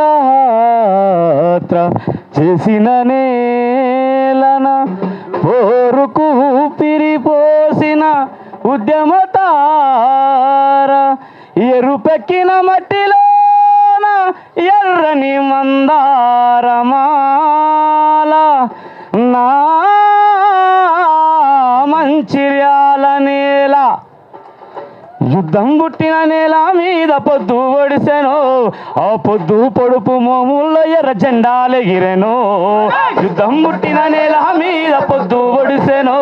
జైత్రయాత్ర చేసిన నేలన పోరుకు ఊపిరిపోసిన ఉద్యమతార ఎరుపెక్కిన మట్టిలోన ఎర్రని మందారమాల నా మంచిర్యాల నేల యుద్ధం పుట్టిన నేల మీద పొద్దు ఒడిసెను ఆ పొద్దు పొడుపు మోముల్లో ఎర్ర జెండాలెగిరెను యుద్ధం పుట్టిన నేల మీద పొద్దు ఒడిసెను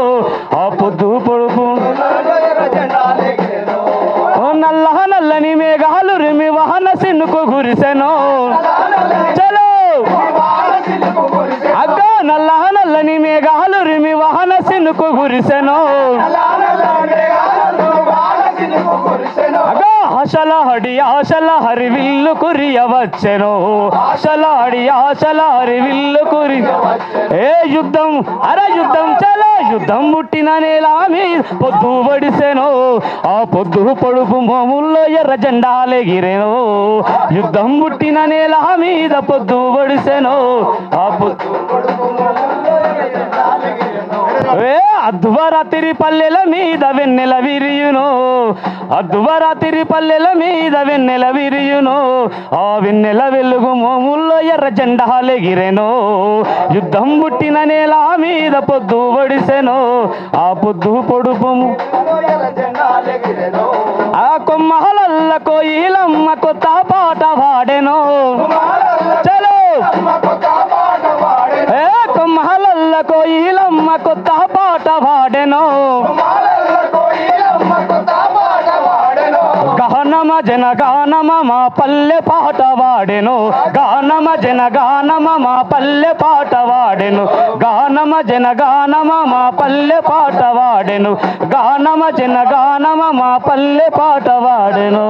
ఆ పొద్దు పొడుపు నల్ల నల్లని మేఘాలు రిమి వాహన సిన్నుకు గురిసెను చలో అగ్గ నల్ల నల్లని మేఘాలు రిమి వాహన సిన్నుకు గురిసెను ఆశల హరివిల్లు కురియవచ్చెను ఆశల హరివిల్లు కురి ఏ యుద్ధం యుద్ధం చలో యుద్ధం పుట్టిన నేల మీద పొద్దు పడిసెను ఆ పొద్దు పొడుపు మోముల్లో ఎర్ర జెండాలెగిరెను యుద్ధం పుట్టిన నేల మీద పొద్దు పడిసెను ఆ పొద్దు అద్వరాత్రి పల్లెల మీద వెన్నెల విరియును అద్వరాత్రి పల్లెల మీద వెన్నెల విరియును ఆ వెన్నెల వెలుగు మోముల్లో ఎర్ర జెండాలెగిరెను యుద్ధం పుట్టిన నేల మీద పొద్దు పడిసెను ఆ పొద్దు పొడుపు ఆ కొమ్మహలల్ల కోయిలమ్మ కొత్త పాట పాడెను చలో ఏ కొమ్మహలల్ల కోయిలమ్మ కొత్త పాట పాడెను గానమ జన గానమ మా పల్లె పాట వాడెను గానమ జన గానమ మా పల్లె పాట వాడెను గానమ జన గానమ మా పల్లె పాట వాడెను గానమ జన గానమ మా పల్లె పాట వాడెను